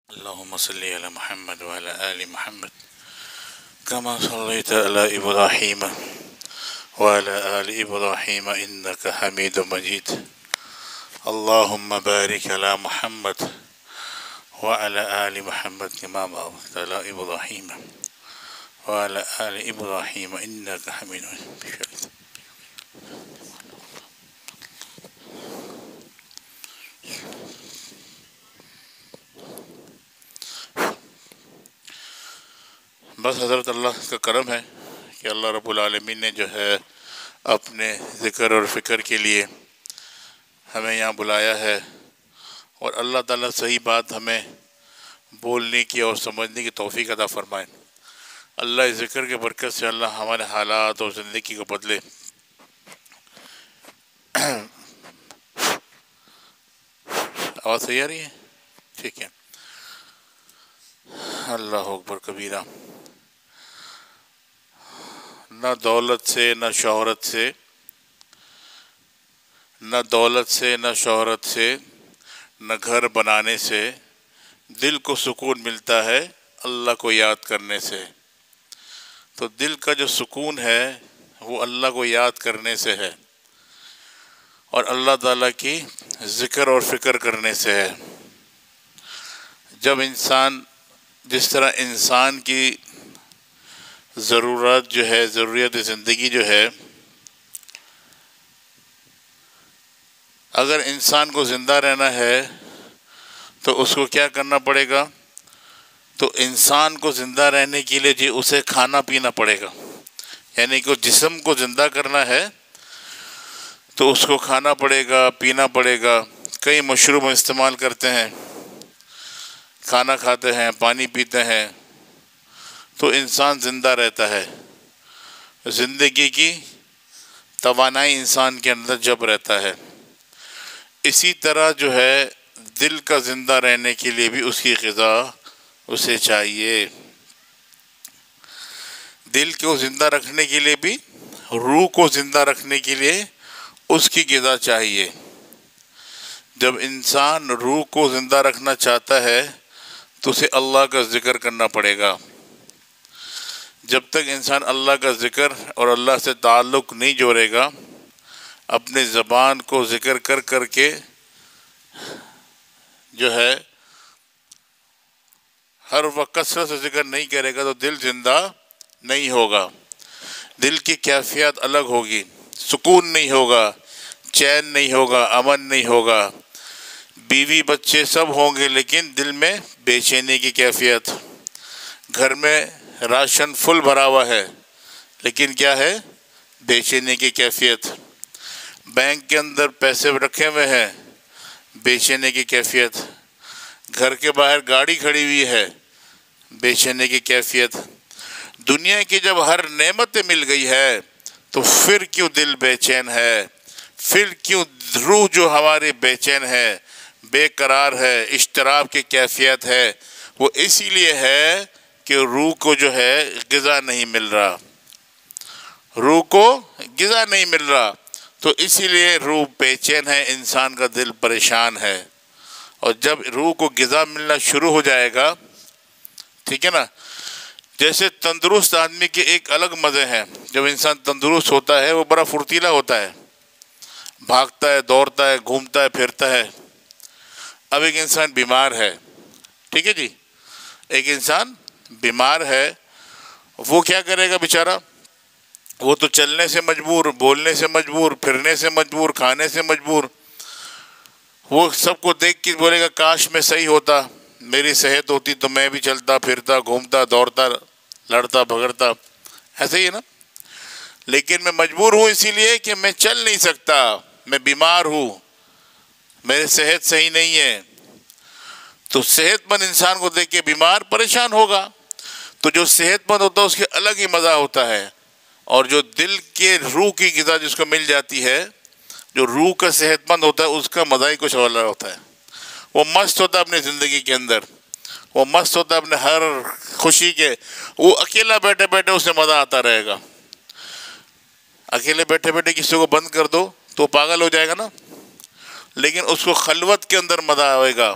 اللهم صل على محمد وعلى آل محمد كما صليت على إبراهيم وعلى آل إبراهيم إنك حميد مجيد. اللهم بارك على محمد وعلى آل محمد كما باركت على إبراهيم وعلى آل إبراهيم إنك حميد مجيد. بس حضرت اللہ کا کرم ہے کہ اللہ رب العالمین نے جو ہے اپنے ذکر اور فکر کے لیے ہمیں یہاں بلایا ہے، اور اللہ تعالیٰ صحیح بات ہمیں بولنے کی اور سمجھنے کی توفیق عطا فرمائے۔ اللہ اس ذکر کے برکت سے اللہ ہمارے حالات اور زندگی کو بدلے۔ آواز صحیح آ رہی ہے؟ ٹھیک ہے۔ اللہ اکبر کبیرہ۔ نہ دولت سے، نہ شہرت سے، نہ دولت سے، نہ شہرت سے، نہ گھر بنانے سے دل کو سکون ملتا ہے اللہ کو یاد کرنے سے۔ تو دل کا جو سکون ہے وہ اللہ کو یاد کرنے سے ہے، اور اللہ تعالیٰ کی ذکر اور فکر کرنے سے ہے۔ جب انسان، جس طرح انسان کی ضرورت جو ہے، ضروریات زندگی جو ہے، اگر انسان کو زندہ رہنا ہے تو اس کو کیا کرنا پڑے گا؟ تو انسان کو زندہ رہنے کے لیے اسے کھانا پینا پڑے گا، یعنی کہ جسم کو زندہ کرنا ہے تو اس کو کھانا پڑے گا، پینا پڑے گا۔ کئی مشروب استعمال کرتے ہیں، کھانا کھاتے ہیں، پانی پیتے ہیں، تو انسان زندہ رہتا ہے۔ زندگی کی توانائی انسان کے اندر جب رہتا ہے، اسی طرح جو ہے دل کا زندہ رہنے کے لیے بھی اس کی غذا اسے چاہیے۔ دل کو زندہ رکھنے کے لیے بھی، روح کو زندہ رکھنے کے لیے اس کی غذا چاہیے۔ جب انسان روح کو زندہ رکھنا چاہتا ہے تو اسے اللہ کا ذکر کرنا پڑے گا۔ جب تک انسان اللہ کا ذکر اور اللہ سے تعلق نہیں جوڑے گا، اپنے زبان کو ذکر کر کر کے جو ہے ہر وقت کثرت سے ذکر نہیں کرے گا تو دل زندہ نہیں ہوگا۔ دل کی کیفیت الگ ہوگی، سکون نہیں ہوگا، چین نہیں ہوگا، امن نہیں ہوگا۔ بیوی بچے سب ہوں گے لیکن دل میں بے چینی کی کیفیت۔ گھر میں راشن فل بھرا ہوا ہے لیکن کیا ہے؟ بے چینی کی کیفیت۔ بینک کے اندر پیسے رکھے ہوئے ہیں، بے چینی کی کیفیت۔ گھر کے باہر گاڑی کھڑی ہوئی ہے، بے چینی کی کیفیت۔ دنیا کی جب ہر نعمت مل گئی ہے تو پھر کیوں دل بے چین ہے؟ پھر کیوں روح جو ہماری بے چین ہے، بے قرار ہے، اضطراب کی کیفیت ہے؟ وہ اسی لیے ہے کہ روح کو جو ہے غذا نہیں مل رہا، روح کو غذا نہیں مل رہا، تو اسی لیے روح بے چین ہے، انسان کا دل پریشان ہے۔ اور جب روح کو غذا ملنا شروع ہو جائے گا، ٹھیک ہے نا، جیسے تندرست آدمی کے ایک الگ مزے ہیں۔ جب انسان تندرست ہوتا ہے وہ بڑا پھرتیلا ہوتا ہے، بھاگتا ہے، دوڑتا ہے، گھومتا ہے، پھرتا ہے۔ اب ایک انسان بیمار ہے، ٹھیک ہے جی، ایک انسان بیمار ہے، وہ کیا کرے گا بیچارہ؟ وہ تو چلنے سے مجبور، بولنے سے مجبور، پھرنے سے مجبور، کھانے سے مجبور۔ وہ سب کو دیکھ کے بولے گا کاش میں صحیح ہوتا، میری صحت ہوتی تو میں بھی چلتا پھرتا، گھومتا، دوڑتا، لڑتا بھگڑتا، ایسے ہی ہے نا۔ لیکن میں مجبور ہوں اسی لیے کہ میں چل نہیں سکتا، میں بیمار ہوں، میری صحت صحیح نہیں ہے۔ تو صحت مند انسان کو دیکھ کے بیمار پریشان ہوگا۔ تو جو صحت مند ہوتا ہے اس کے الگ ہی مزہ ہوتا ہے، اور جو دل کے روح کی غذا جس کو مل جاتی ہے، جو روح کا صحت مند ہوتا ہے، اس کا مزہ ہی کچھ اور ہوتا ہے۔ وہ مست ہوتا ہے اپنی زندگی کے اندر، وہ مست ہوتا ہے اپنے ہر خوشی کے۔ وہ اکیلا بیٹھے بیٹھے اسے مزہ آتا رہے گا۔ اکیلے بیٹھے بیٹھے کسی کو بند کر دو تو پاگل ہو جائے گا نا، لیکن اس کو خلوت کے اندر مزہ آئے گا،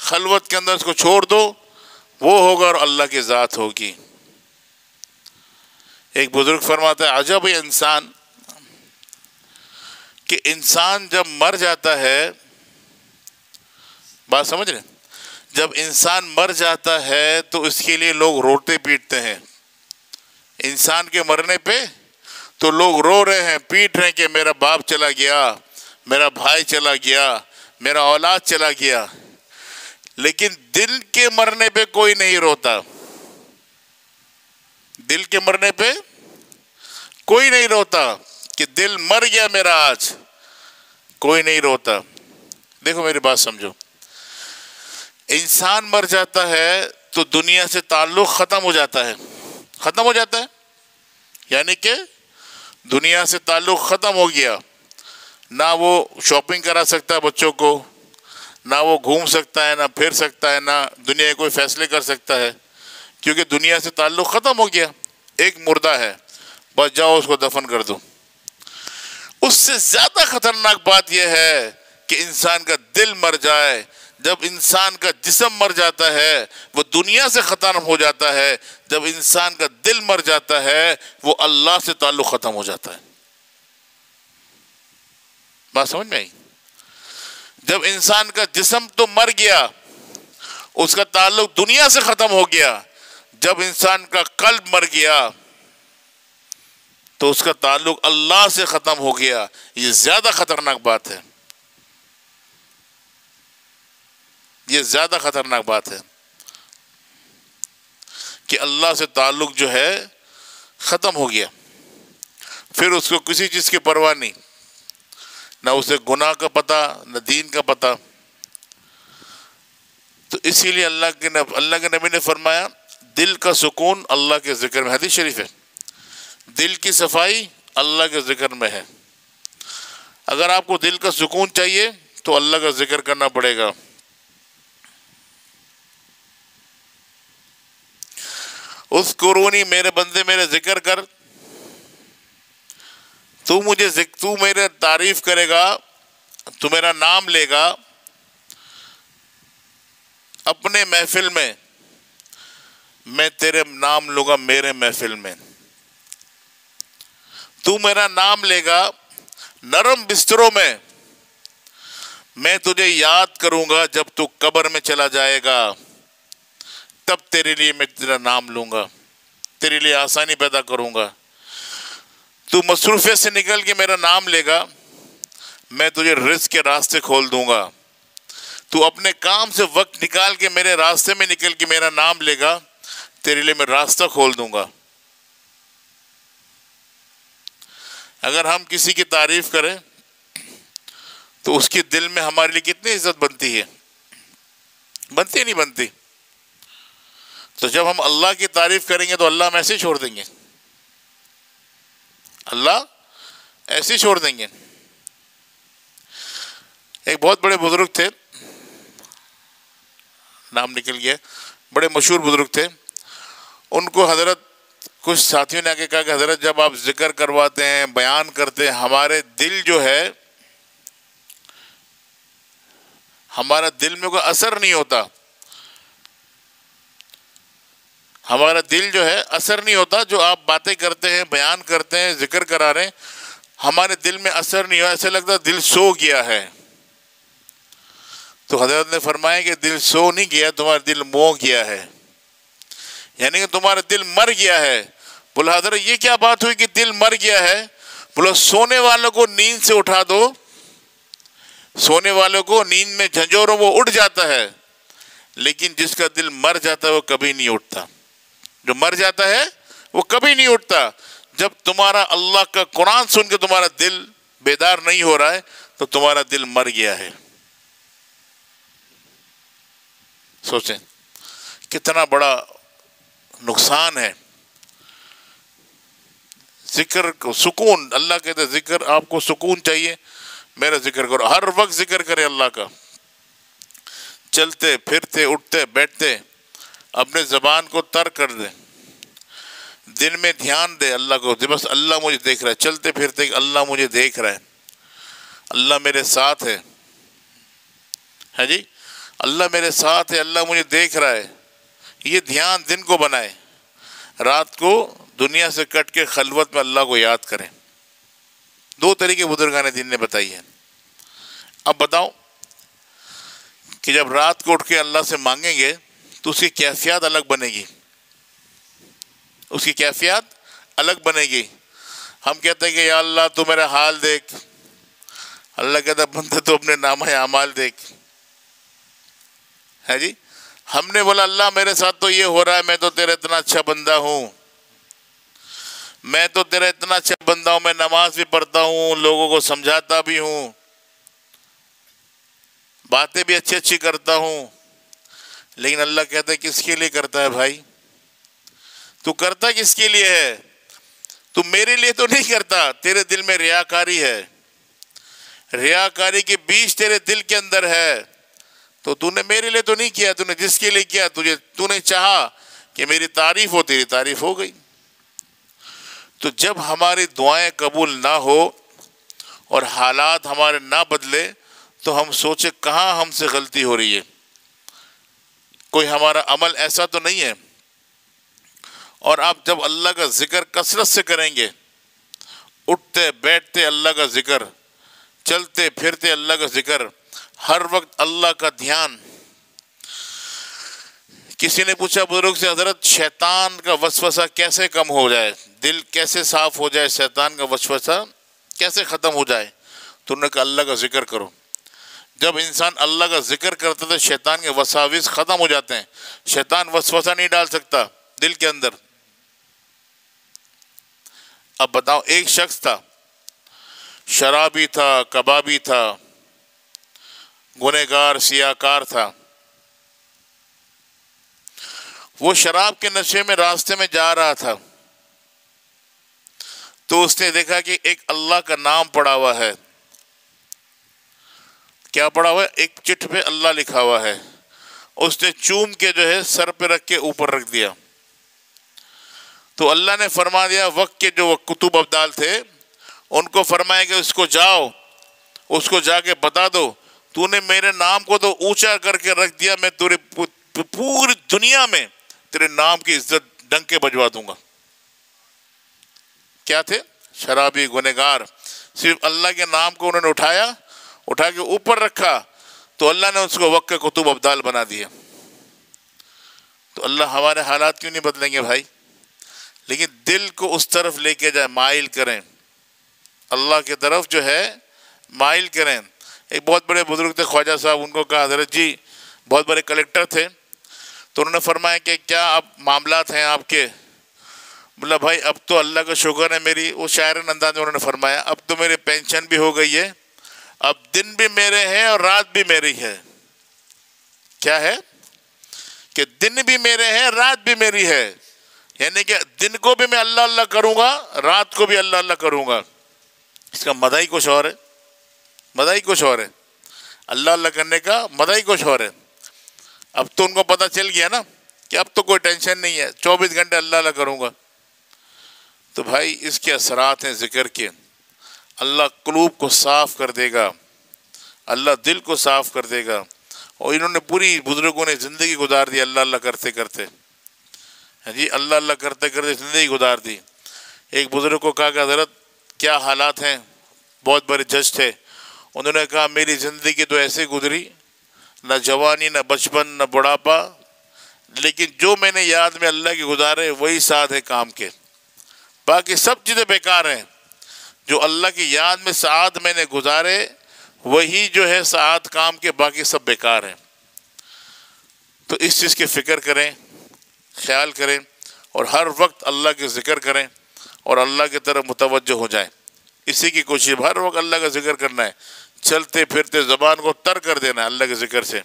خلوت کے اندر اس کو چھوڑ دو، وہ ہوگا اور اللہ کی ذات ہوگی۔ ایک بزرگ فرماتا ہے عجب انسان، کہ انسان جب مر جاتا ہے، بات سمجھ رہے ہیں، جب انسان مر جاتا ہے تو اس کے لیے لوگ روتے پیٹتے ہیں۔ انسان کے مرنے پہ تو لوگ رو رہے ہیں، پیٹ رہے ہیں کہ میرا باپ چلا گیا، میرا بھائی چلا گیا، میرا اولاد چلا گیا، لیکن دل کے مرنے پہ کوئی نہیں روتا۔ دل کے مرنے پہ کوئی نہیں روتا کہ دل مر گیا میرا، آج کوئی نہیں روتا۔ دیکھو میری بات سمجھو، انسان مر جاتا ہے تو دنیا سے تعلق ختم ہو جاتا ہے، ختم ہو جاتا ہے، یعنی کہ دنیا سے تعلق ختم ہو گیا۔ نہ وہ شاپنگ کرا سکتا ہے بچوں کو، نہ وہ گھوم سکتا ہے، نہ پھر سکتا ہے، نہ دنیا کے کوئی فیصلے کر سکتا ہے، کیونکہ دنیا سے تعلق ختم ہو گیا۔ ایک مردہ ہے، بس جاؤ اس کو دفن کر دو۔ اس سے زیادہ خطرناک بات یہ ہے کہ انسان کا دل مر جائے۔ جب انسان کا جسم مر جاتا ہے وہ دنیا سے ختم ہو جاتا ہے، جب انسان کا دل مر جاتا ہے وہ اللہ سے تعلق ختم ہو جاتا ہے۔ بات سمجھ میں آئی؟ جب انسان کا جسم تو مر گیا، اس کا تعلق دنیا سے ختم ہو گیا، جب انسان کا قلب مر گیا تو اس کا تعلق اللہ سے ختم ہو گیا۔ یہ زیادہ خطرناک بات ہے، یہ زیادہ خطرناک بات ہے کہ اللہ سے تعلق جو ہے ختم ہو گیا، پھر اس کو کسی چیز کی پرواہ نہیں، نہ اسے گناہ کا پتہ، نہ دین کا پتہ۔ تو اسی لیے اللہ کے نبی نے فرمایا دل کا سکون اللہ کے ذکر میں، حدیث شریف ہے، دل کی صفائی اللہ کے ذکر میں ہے۔ اگر آپ کو دل کا سکون چاہیے تو اللہ کا ذکر کرنا پڑے گا۔ اذکرونی، میرے بندے میرے ذکر کر، تو میرے تعریف کرے گا، تو میرا نام لے گا اپنے محفل میں، میں تیرے نام لوں گا میرے محفل میں۔ تو میرا نام لے گا نرم بستروں میں، میں تجھے یاد کروں گا جب تو قبر میں چلا جائے گا، تب تیرے لیے میں تیرا نام لوں گا، تیرے لیے آسانی پیدا کروں گا۔ تو مصروفیت سے نکل کے میرا نام لے گا، میں تجھے رزق کے راستے کھول دوں گا۔ تو اپنے کام سے وقت نکال کے میرے راستے میں نکل کے میرا نام لے گا، تیرے لیے میں راستہ کھول دوں گا۔ اگر ہم کسی کی تعریف کریں تو اس کی دل میں ہمارے لیے کتنی عزت بنتی ہے؟ بنتی نہیں بنتی؟ تو جب ہم اللہ کی تعریف کریں گے تو اللہ ہم ایسے چھوڑ دیں گے؟ اللہ ایسے چھوڑ دیں گے؟ ایک بہت بڑے بزرگ تھے، نام نکل گیا، بڑے مشہور بزرگ تھے، ان کو حضرت کچھ ساتھیوں نے آگے کہا کہ حضرت جب آپ ذکر کرواتے ہیں، بیان کرتے ہیں، ہمارے دل جو ہے، ہمارا دل میں کوئی اثر نہیں ہوتا، ہمارا دل جو ہے اثر نہیں ہوتا، جو آپ باتیں کرتے ہیں، بیان کرتے ہیں، ذکر کرا رہے ہیں، ہمارے دل میں اثر نہیں ہوا، ایسے لگتا دل سو گیا ہے۔ تو حضرت نے فرمایا کہ دل سو نہیں گیا، تمہارا دل مو گیا ہے، یعنی کہ تمہارا دل مر گیا ہے۔ بولا حضرت یہ کیا بات ہوئی کہ دل مر گیا ہے؟ بولا سونے والوں کو نیند سے اٹھا دو، سونے والوں کو نیند میں جھنجھوڑوں وہ اٹھ جاتا ہے، لیکن جس کا دل مر جاتا ہے وہ کبھی نہیں اٹھتا، جو مر جاتا ہے وہ کبھی نہیں اٹھتا۔ جب تمہارا اللہ کا قرآن سن کے تمہارا دل بیدار نہیں ہو رہا ہے تو تمہارا دل مر گیا ہے۔ سوچیں کتنا بڑا نقصان ہے۔ ذکر کو سکون، اللہ کہتے ہیں ذکر، آپ کو سکون چاہیے میرا ذکر کرو، ہر وقت ذکر کرے اللہ کا، چلتے پھرتے اٹھتے بیٹھتے اپنے زبان کو ترک کر دیں، دن میں دھیان دے اللہ کو، بس اللہ مجھے دیکھ رہا ہے، چلتے پھرتے اللہ مجھے دیکھ رہا ہے، اللہ میرے ساتھ ہے جی، اللہ میرے ساتھ ہے، اللہ مجھے دیکھ رہا ہے، یہ دھیان دن کو بنائے، رات کو دنیا سے کٹ کے خلوت میں اللہ کو یاد کریں۔ دو طریقے بزرگان دین نے بتائی ہیں۔ اب بتاؤ کہ جب رات کو اٹھ کے اللہ سے مانگیں گے تو اس کی کیفیت الگ بنے گی، اس کی کیفیت الگ بنے گی۔ ہم کہتے ہیں کہ یا اللہ تو میرا حال دیکھ، اللہ کہتا ہے بندہ تو اپنے نامہ اعمال دیکھ، ہے جی۔ ہم نے بولا اللہ میرے ساتھ تو یہ ہو رہا ہے، میں تو تیرا اتنا اچھا بندہ ہوں، میں تو تیرا اتنا اچھا بندہ ہوں، میں نماز بھی پڑھتا ہوں، لوگوں کو سمجھاتا بھی ہوں، باتیں بھی اچھی اچھی کرتا ہوں، لیکن اللہ کہتا ہے کس کے لیے کرتا ہے بھائی؟ تو کرتا کس کے لیے ہے؟ تو میرے لیے تو نہیں کرتا، تیرے دل میں ریاکاری ہے، ریاکاری کے بیج تیرے دل کے اندر ہے، تو تو نے میرے لیے تو نہیں کیا، تو نے جس کے لیے کیا، تو نے چاہا کہ میری تعریف ہو، تیری تعریف ہو گئی۔ تو جب ہماری دعائیں قبول نہ ہو اور حالات ہمارے نہ بدلے تو ہم سوچے کہاں ہم سے غلطی ہو رہی ہے، کوئی ہمارا عمل ایسا تو نہیں ہے۔ اور آپ جب اللہ کا ذکر کثرت سے کریں گے، اٹھتے بیٹھتے اللہ کا ذکر، چلتے پھرتے اللہ کا ذکر، ہر وقت اللہ کا دھیان۔ کسی نے پوچھا بزرگ سے حضرت شیطان کا وسوسہ کیسے کم ہو جائے، دل کیسے صاف ہو جائے، شیطان کا وسوسہ کیسے ختم ہو جائے؟ تو انہوں نے کہا اللہ کا ذکر کرو۔ جب انسان اللہ کا ذکر کرتا تو شیطان کے وساوس ختم ہو جاتے ہیں، شیطان وسوسہ نہیں ڈال سکتا دل کے اندر۔ اب بتاؤ ایک شخص تھا، شرابی تھا، کبابی تھا، گنہگار سیاہکار تھا، وہ شراب کے نشے میں راستے میں جا رہا تھا تو اس نے دیکھا کہ ایک اللہ کا نام پڑا ہوا ہے۔ کیا پڑا ہوا ہے؟ ایک چٹ پہ اللہ لکھا ہوا ہے۔ اس نے چوم کے جو ہے سر پہ رکھ کے اوپر رکھ دیا، تو اللہ نے فرما دیا، وقت کے جو کتب ابدال تھے ان کو فرمایا کہ اس کو جاؤ، اس کو جا کے بتا دو تو نے میرے نام کو تو اونچا کر کے رکھ دیا، میں پوری دنیا میں تیرے نام کی عزت ڈنکے بجوا دوں گا۔ کیا تھے؟ شرابی، گنہگار، صرف اللہ کے نام کو انہوں نے اٹھا کے اوپر رکھا تو اللہ نے اس کو وقت کے کتب ابدال بنا دیا۔ تو اللہ ہمارے حالات کیوں نہیں بدلیں گے بھائی؟ لیکن دل کو اس طرف لے کے جائے، مائل کریں، اللہ کی طرف جو ہے مائل کریں۔ ایک بہت بڑے بزرگ تھے خواجہ صاحب، ان کو کہا حضرت جی، بہت بڑے کلیکٹر تھے، تو انہوں نے فرمایا کہ کیا اب معاملات ہیں آپ کے؟ بولا بھائی اب تو اللہ کا شکر ہے، میری وہ شاعرانہ انداز میں انہوں نے فرمایا اب تو میری پینشن بھی ہو گئی ہے، اب دن بھی میرے ہیں اور رات بھی میری ہے۔ کیا ہے؟ کہ دن بھی میرے ہیں، رات بھی میری ہے، یعنی کہ دن کو بھی میں اللہ اللہ کروں گا، رات کو بھی اللہ اللہ کروں گا۔ اس کا مزہ ہی کچھ اور ہے، مزہ ہی کچھ اور ہے، اللہ اللہ کرنے کا مزہ ہی کچھ اور ہے۔ اب تو ان کو پتہ چل گیا نا کہ اب تو کوئی ٹینشن نہیں ہے، 24 گھنٹے اللہ اللہ کروں گا۔ تو بھائی اس کے اثرات ہیں ذکر کے، اللہ قلوب کو صاف کر دے گا، اللہ دل کو صاف کر دے گا۔ اور انہوں نے پوری بزرگوں نے زندگی گزار دی اللہ اللہ کرتے کرتے، جی اللہ اللہ کرتے کرتے زندگی گزار دی۔ ایک بزرگ کو کہا کہ حضرت کیا حالات ہیں؟ بہت بڑے جج تھے، انہوں نے کہا میری زندگی تو ایسے گزری، نہ جوانی نہ بچپن نہ بڑھاپا، لیکن جو میں نے یاد میں اللہ کے گزارے وہی ساتھ ہے کام کے، باقی سب چیزیں بیکار ہیں۔ جو اللہ کی یاد میں ساعت میں نے گزارے وہی جو ہے ساعت کام کے، باقی سب بیکار ہیں۔ تو اس چیز کی فکر کریں، خیال کریں، اور ہر وقت اللہ کے ذکر کریں اور اللہ کی طرف متوجہ ہو جائیں۔ اسی کی کوشش، ہر وقت اللہ کا ذکر کرنا ہے، چلتے پھرتے زبان کو تر کر دینا ہے اللہ کے ذکر سے،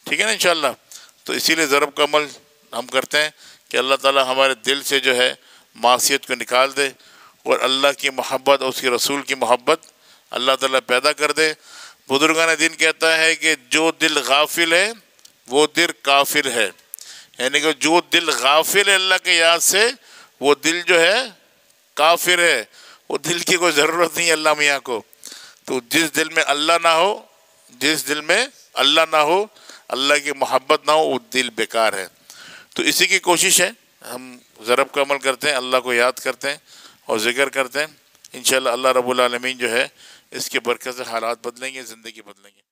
ٹھیک ہے نا انشاءاللہ۔ تو اسی لیے ضرب کا عمل ہم کرتے ہیں کہ اللہ تعالیٰ ہمارے دل سے جو ہے معصیت کو نکال دے اور اللہ کی محبت اور اس کے رسول کی محبت اللہ تعالیٰ پیدا کر دے۔ بزرگان دین کہتا ہے کہ جو دل غافل ہے وہ دل کافر ہے، یعنی کہ جو دل غافل ہے اللہ کے یاد سے وہ دل جو ہے کافر ہے، وہ دل کی کوئی ضرورت نہیں ہے اللہ میاں کو۔ تو جس دل میں اللہ نہ ہو، جس دل میں اللہ نہ ہو، اللہ کی محبت نہ ہو وہ دل بیکار ہے. تو اسی کی کوشش ہے، ہم ضرب کا عمل کرتے ہیں، اللہ کو یاد کرتے ہیں اور ذکر کرتے ہیں. انشاءاللہ اللہ رب العالمین جو ہے اس کے برکت سے حالات بدلیں گے، زندگی بدلیں گے.